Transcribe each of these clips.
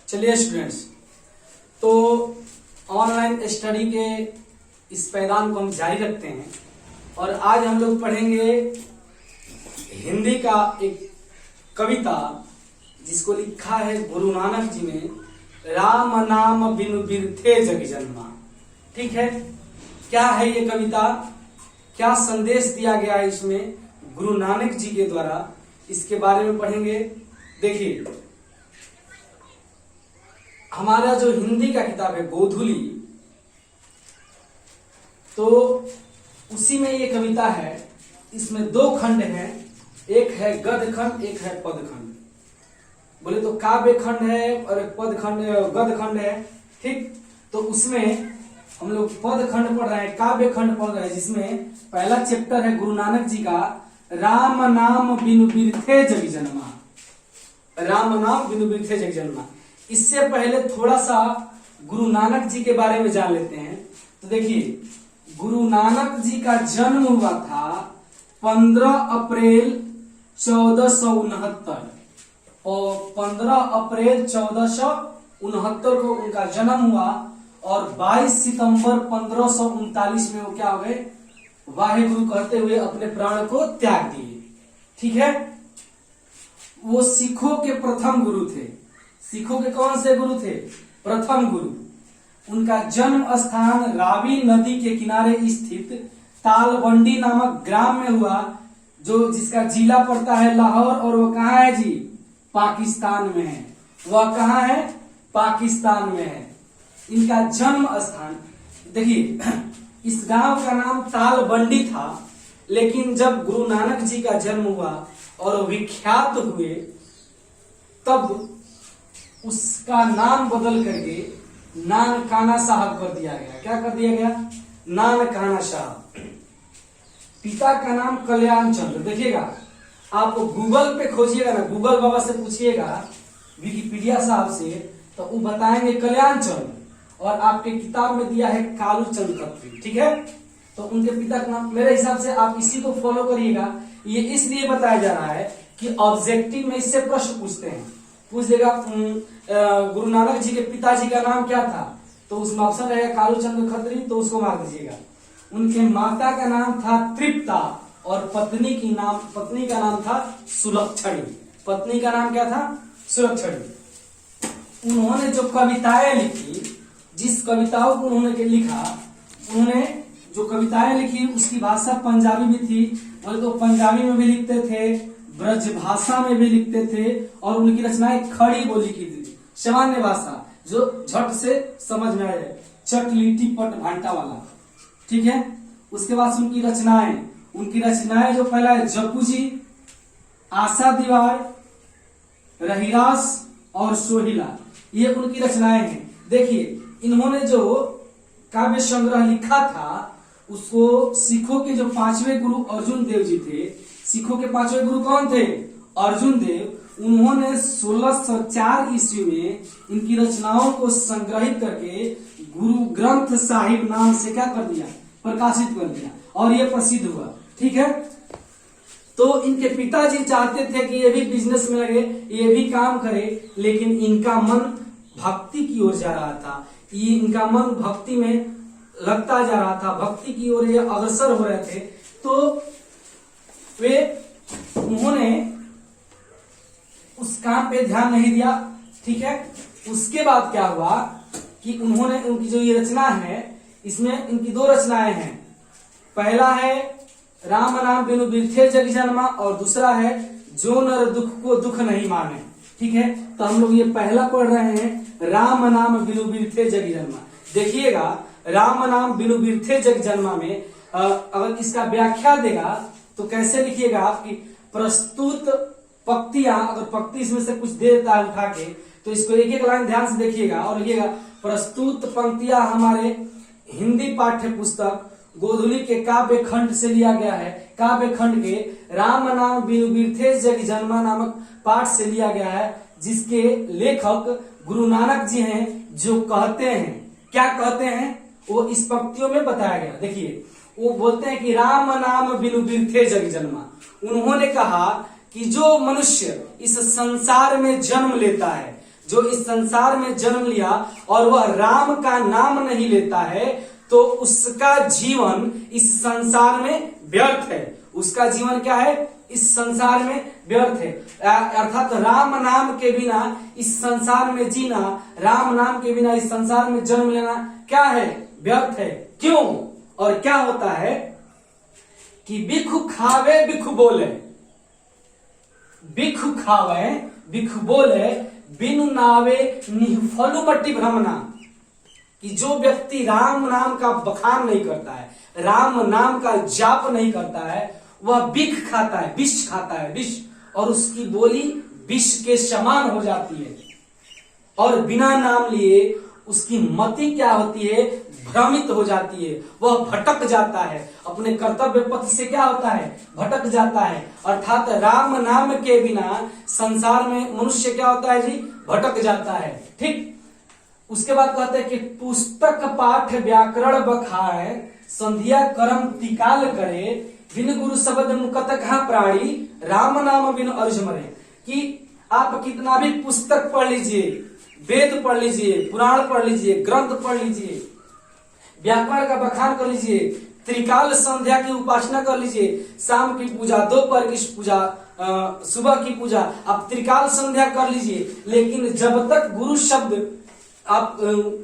चलिए स्टूडेंट्स, तो online study के इस पैदान को हम जारी रखते हैं और आज हम लोग पढ़ेंगे हिंदी का एक कविता जिसको लिखा है गुरु नानक जी ने, राम नाम बिनु बिरथे जग जन्मा। ठीक है, क्या है ये कविता, क्या संदेश दिया गया है इसमें गुरु नानक जी के द्वारा, इसके बारे में पढ़ेंगे। देखिए, हमारा जो हिंदी का किताब है गोधुली, तो उसी में ये कविता है। इसमें दो खंड हैं, एक है गद्य खंड, एक है पद खंड। बोले तो काव्य खंड है और एक पद खंड, गद्य खंड है। ठीक, तो उसमें हम लोग पद खंड पढ़ रहे हैं, काव्य खंड पढ़ रहे हैं, जिसमें पहला चैप्टर है गुरु नानक जी का, राम नाम बिनु बिरथे जग जन्मा। राम नाम बिनु बिरथे जग जन्मा। इससे पहले थोड़ा सा गुरु नानक जी के बारे में जान लेते हैं। तो देखिए, गुरु नानक जी का जन्म हुआ था 15 अप्रैल 1469 और 15 अप्रैल 1469 को उनका जन्म हुआ और 22 सितंबर 1539 में वो क्या हो गए, वाहेगुरु कहते हुए अपने प्राण को त्याग दिए। ठीक है, वो सिखों के प्रथम गुरु थे। सिखों के कौन से गुरु थे? प्रथम गुरु। उनका जन्म स्थान रावी नदी के किनारे स्थित तालबंडी नामक ग्राम में हुआ, जो जिसका जिला पड़ता है लाहौर, और वो कहाँ है जी? पाकिस्तान में है। वह कहाँ है? पाकिस्तान में है इनका जन्म स्थान। देखिए, इस गांव का नाम तालबंडी था, लेकिन जब गुरु नानक जी का जन्म हुआ और विख्यात हुए, तब उसका नाम बदल करके नानकाना साहब कर दिया गया। क्या कर दिया गया? नानकाना साहब। पिता का नाम कल्याण चंद्र। देखिएगा, आप गूगल पे खोजिएगा ना, गूगल बाबा से पूछिएगा, विकिपीडिया साहब से, तो वो बताएंगे कल्याण चंद्र, और आपके किताब में दिया है कालू चंद खत्री। ठीक है, तो उनके पिता का नाम, मेरे हिसाब से आप इसी को फॉलो करिएगा। ये इसलिए बताया जा रहा है कि ऑब्जेक्टिव में इससे प्रश्न पूछते हैं। पूछ देगा गुरु नानक जी के पिताजी का नाम क्या था, तो उसमें ऑप्शन रहेगा कालू चंद खत्री, तो उसको मार दीजिएगा। उनके माता का नाम था तृप्ता और पत्नी का नाम था सुलक्षणी। पत्नी का नाम क्या था? सुलक्षणी। उन्होंने जो कविताएं लिखी, जिस कविताओं को उन्होंने लिखा, उन्होंने जो कविताएं लिखी उसकी भाषा पंजाबी भी थी। बोले तो पंजाबी में भी लिखते थे, ब्रज भाषा में भी लिखते थे, और उनकी रचनाएं खड़ी बोली की थी, सामान्य भाषा जो झट से समझ में आ जाए, चट लिट्टी पट भांटा वाला। ठीक है, उसके बाद उनकी रचनाएं जो पहला है जप्पू जी, आशा दीवार, रहीरास और सोहिला, ये उनकी रचनाएं हैं। देखिए, इन्होंने जो काव्य संग्रह लिखा था, उसको सिखों के जो 5वें गुरु अर्जुन देव जी थे। सिखों के 5वें गुरु कौन थे? अर्जुन देव। उन्होंने 1604 ईस्वी में इनकी रचनाओं को संग्रहित करके गुरु ग्रंथ साहिब नाम से क्या कर दिया? प्रकाशित कर दिया, और ये प्रसिद्ध हुआ। ठीक है, तो इनके पिताजी चाहते थे कि ये भी बिजनेस में लगे, ये भी काम करे, लेकिन इनका मन भक्ति की ओर जा रहा था। ये इनका मन भक्ति में लगता जा रहा था, भक्ति की ओर ये अग्रसर हो रहे थे। तो उन्होंने उस काम पे ध्यान नहीं दिया। ठीक है, उसके बाद क्या हुआ कि उन्होंने, उनकी जो ये रचना है, इसमें इनकी दो रचनाएं हैं। पहला है राम नाम बिनु बिरथे जग जन्मा, और दूसरा है जो नर दुख को दुख नहीं माने। ठीक है, तो हम लोग ये पहला पढ़ रहे हैं, राम नाम बिनु बिरथे जग जन्मा। देखिएगा, राम नाम बिनु बिरथे जग जन्मा में अगर इसका व्याख्या देगा तो कैसे लिखिएगा आपकी प्रस्तुत पंक्तियां, अगर पंक्ति इसमें से कुछ दे देता है उठा के, तो इसको एक एक लाइन ध्यान से देखिएगा और लिखिएगा, प्रस्तुत पंक्तियां हमारे हिंदी पाठ्य पुस्तक गोधुली के काव्य खंड से लिया गया है। काव्य खंड के राम नाम बिनु बिरथे जग जन्मा नामक पाठ से लिया गया है, जिसके लेखक गुरु नानक जी हैं, जो कहते हैं, क्या कहते हैं वो इस पंक्तियों में बताया गया। देखिए, वो बोलते हैं कि राम नाम बिनु बिरथे जग जन्मा। उन्होंने कहा कि जो मनुष्य इस संसार में जन्म लेता है, जो इस संसार में जन्म लिया और वह राम का नाम नहीं लेता है तो उसका जीवन इस संसार में व्यर्थ है। उसका जीवन क्या है? इस संसार में व्यर्थ है। अर्थात राम नाम के बिना इस संसार में जीना, राम नाम के बिना इस संसार में जन्म लेना क्या है? व्यर्थ है। क्यों? और क्या होता है कि बिखु खावे बिखु बोले, बिखु खावे बिखु बोले, बिनु नावे निफलु मट्टी भ्रमना। कि जो व्यक्ति राम नाम का बखान नहीं करता है, राम नाम का जाप नहीं करता है, वह बिख खाता है, विष खाता है, विष, और उसकी बोली विष के समान हो जाती है। और बिना नाम लिए उसकी मति क्या होती है? भ्रमित हो जाती है, वह भटक जाता है, अपने कर्तव्य पथ से क्या होता है? भटक जाता है। अर्थात राम नाम के बिना संसार में मनुष्य क्या होता है जी? भटक जाता है। ठीक। उसके बाद कहते हैं कि पुस्तक पाठ व्याकरण बखाए, संध्या कर्म तिकाल करे, बिन गुरु शब्द मुकत कहा प्राणी, राम नाम बिन अर्ज मरे। कि आप कितना भी पुस्तक पढ़ लीजिए, वेद पढ़ लीजिए, पुराण पढ़ लीजिए, ग्रंथ पढ़ लीजिए, व्याकरण का बखान कर लीजिए, त्रिकाल संध्या की उपासना कर लीजिए, शाम की पूजा, दोपहर की पूजा, सुबह की पूजा, आप त्रिकाल संध्या कर लीजिए, लेकिन जब तक गुरु शब्द आप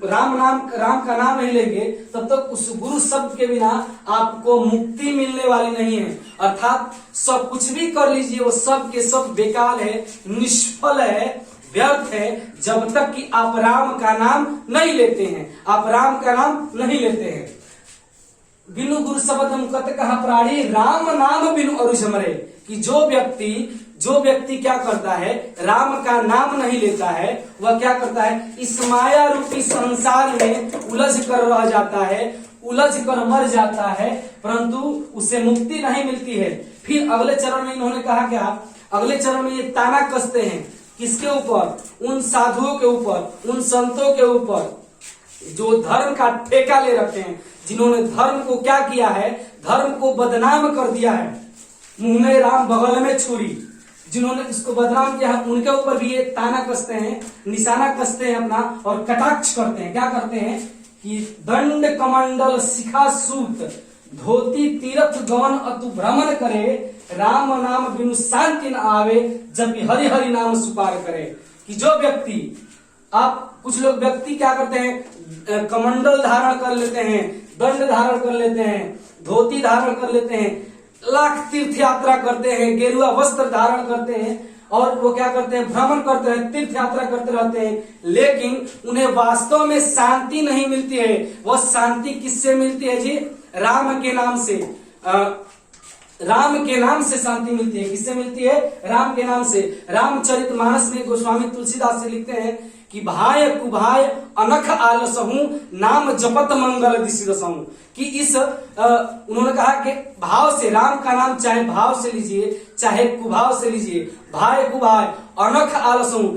राम का नाम नहीं लेंगे तब तक उस गुरु शब्द के बिना आपको मुक्ति मिलने वाली नहीं है। अर्थात सब कुछ भी कर लीजिए, वो सब के सब बेकार है, निष्फल है, व्यर्थ है, जब तक कि आप राम का नाम नहीं लेते हैं, आप राम का नाम नहीं लेते हैं। बिनु गुरु शब्द मुकत कहा प्राणी, राम नाम बिनु अरुष मरे। कि जो व्यक्ति क्या करता है? राम का नाम नहीं लेता है, वह क्या करता है? इस माया रूपी संसार में उलझ कर रह जाता है, उलझ कर मर जाता है, परंतु उसे मुक्ति नहीं मिलती है। फिर अगले चरण में इन्होंने कहा क्या? अगले चरण में ये ताना कसते हैं किसके ऊपर? उन साधुओं के ऊपर, उन संतों के ऊपर जो धर्म का ठेका ले रखे हैं, जिन्होंने धर्म को क्या किया है? धर्म को बदनाम कर दिया है। मुंह में राम बगल में छुरी, जिन्होंने इसको बदनाम किया है, उनके ऊपर भी ये ताना कसते हैं, निशाना कसते हैं अपना, और कटाक्ष करते हैं। क्या करते हैं कि दंड कमंडल शिखा सूत, धोती तीर्थ गवन अतु भ्रमण करे, राम नाम बिनु शांति न आवे, जब हरि हरि नाम सुपार करे। कि जो व्यक्ति, आप कुछ लोग व्यक्ति क्या करते हैं? कमंडल धारण कर लेते हैं, दंड धारण कर लेते हैं, धोती धारण कर लेते हैं, लाख तीर्थ यात्रा करते हैं, गेरुआ वस्त्र धारण करते हैं, और वो क्या करते हैं? भ्रमण करते हैं, तीर्थ यात्रा करते रहते हैं, लेकिन उन्हें वास्तव में शांति नहीं मिलती है। वह शांति किससे मिलती है जी? राम के नाम से। राम के नाम से शांति मिलती है। किससे मिलती है? राम के नाम से। रामचरितमानस में गोस्वामी तुलसीदास से लिखते हैं कि भाय कुभाय अनख आलसहूं, नाम जपत मंगल दिशरसहूं। कि इस उन्होंने कहा कि भाव से, राम का नाम चाहे भाव से लीजिए चाहे कुभाव से लीजिए, भाय कुभाय अनख आलसहूं,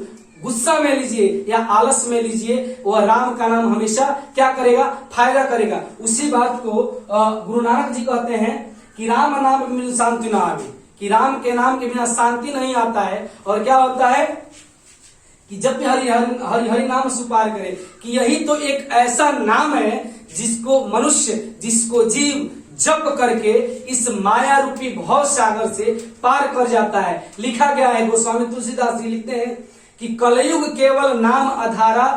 गुस्सा में लीजिए या आलस में लीजिए, वह राम का नाम हमेशा क्या करेगा? फायदा करेगा। उसी बात को गुरु नानक जी कहते हैं कि राम नाम बिनु शांति न आवे। कि राम के नाम के बिना शांति नहीं आता है। और क्या होता है कि जब भी हरि हरि हरि नाम सुपार करे, कि यही तो एक ऐसा नाम है जिसको मनुष्य, जिसको जीव जप करके इस माया रूपी भव सागर से पार कर जाता है। लिखा गया है, गोस्वामी तुलसीदास जी लिखते हैं कि कलयुग केवल नाम आधारा,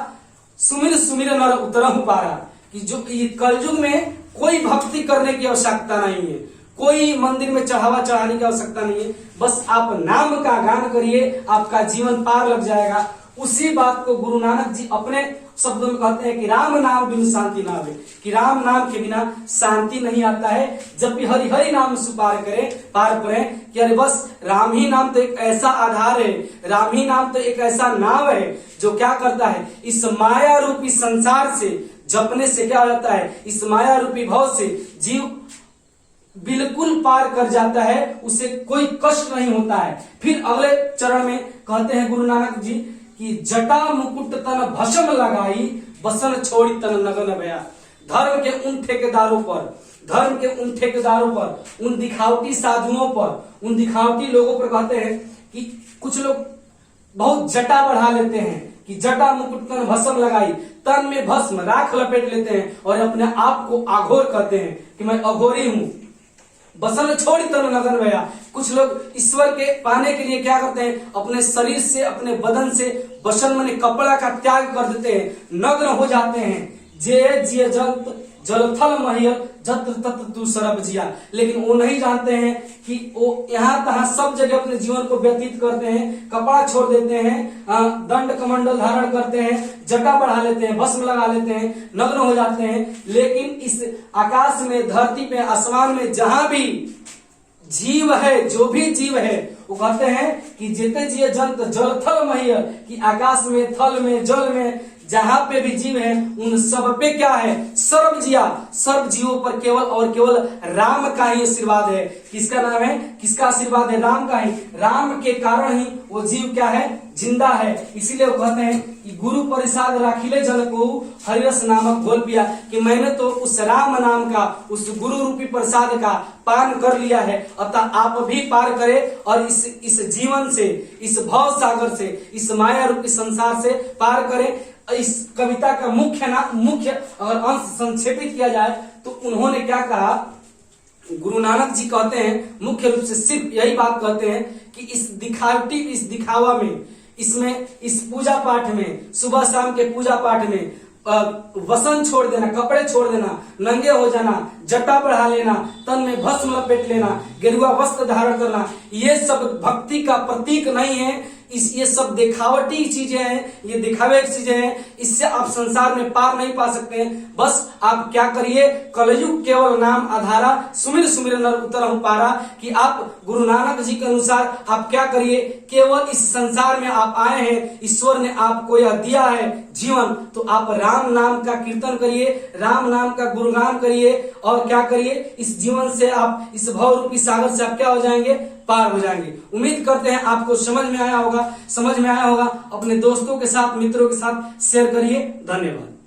सुमिर सुमिर नर उतरहु पारा। कि जो कलयुग में कोई भक्ति करने की आवश्यकता नहीं है, कोई मंदिर में चढ़ावा चढ़ाने की आवश्यकता नहीं है, बस आप नाम का गान करिए, आपका जीवन पार लग जाएगा। उसी बात को गुरु नानक जी अपने शब्दों में कहते हैं कि राम नाम बिनु शांति ना आवे। कि राम नाम के बिना शांति नहीं आता है। जब भी हरि हरि नाम सुपार करें, पार करें, कि अरे बस राम ही नाम तो एक ऐसा आधार है, राम ही नाम तो एक ऐसा नाव है जो क्या करता है? इस माया रूपी संसार से जपने से क्या होता है? इस माया रूपी भव से जीव बिल्कुल पार कर जाता है, उसे कोई कष्ट नहीं होता है। फिर अगले चरण में कहते हैं गुरु नानक जी कि जटा मुकुट तन भस्म लगाई, बसन छोड़ी तन नगन भया। धर्म के उन ठेकेदारों पर, धर्म के उन ठेकेदारों पर, उन दिखावटी साधुओं पर, उन दिखावटी लोगों पर कहते हैं कि कुछ लोग बहुत जटा बढ़ा लेते हैं कि जटा मुकुट तन भस्म लगाई, तन में भस्म राख लपेट लेते हैं और अपने आप को अघोर कहते हैं कि मैं अघोरी हूं। बसन छोड़ तन नगन भया। कुछ लोग ईश्वर के पाने के लिए क्या करते हैं, अपने शरीर से, अपने बदन से बसन माने कपड़ा का त्याग कर देते हैं, नग्न हो जाते हैं। जे जिय जंत जलथल महियल जत्र तत्र तू सरब जिया। लेकिन वो नहीं जानते हैं कि वो यहाँ तहाँ सब जगह अपने जीवन को व्यतीत करते हैं, कपड़ा छोड़ देते हैं, दंड कमंडल धारण करते हैं, जटा बढ़ा लेते हैं, भस्म लगा लेते हैं, नग्न हो जाते हैं। लेकिन इस आकाश में, धरती पे, आसमान में जहां भी जीव है, जो भी जीव है, वो कहते हैं कि जेते जिय जंत जल थल महियल, कि आकाश में, थल में, जल में जहां पे भी जीव है उन सब पे क्या है, सर्व जिया। सर्व जीवों पर केवल और केवल राम का ही आशीर्वाद है। किसका नाम है, किसका आशीर्वाद है, राम का ही। राम के कारण ही वो जीव क्या है, जिंदा है। इसीलिए वो कहते हैं कि गुरु परिषाद राखिले जन को हरिरस नामक घोल पिया, कि मैंने तो उस राम नाम का, उस गुरु रूपी प्रसाद का पान कर लिया है। अतः आप भी पार करें और इस जीवन से, इस भव सागर से, इस माया रूपी संसार से पार करें। इस कविता का मुख्य अगर अंश संक्षेपित किया जाए तो उन्होंने क्या कहा, गुरु नानक जी कहते हैं मुख्य रूप से सिर्फ यही बात कहते हैं कि इस दिखावा में, इसमें, इस पूजा पाठ में, सुबह शाम के पूजा पाठ में वसन छोड़ देना, कपड़े छोड़ देना, नंगे हो जाना, जटा बढ़ा लेना, तन में भस्म लपेट लेना, गेरुआ वस्त्र धारण करना, ये सब भक्ति का प्रतीक नहीं है। ये सब दिखावटी चीजें हैं, ये दिखावे की चीजें हैं। इससे आप संसार में पार नहीं पा सकते हैं। बस आप क्या करिए, कलयुग केवल नाम आधारा, सुमिर सुमिर नर उतरहु पारा, कि आप गुरु नानक जी के अनुसार आप क्या करिए, केवल इस संसार में आप आए हैं, ईश्वर ने आपको यह दिया है जीवन, तो आप राम नाम का कीर्तन करिए, राम नाम का गुणगान करिए और क्या करिए, इस जीवन से आप, इस भव रूपी सागर से आप क्या हो जाएंगे, पार हो जाएंगे। उम्मीद करते हैं आपको समझ में आया होगा। अपने दोस्तों के साथ, मित्रों के साथ शेयर करिए। धन्यवाद।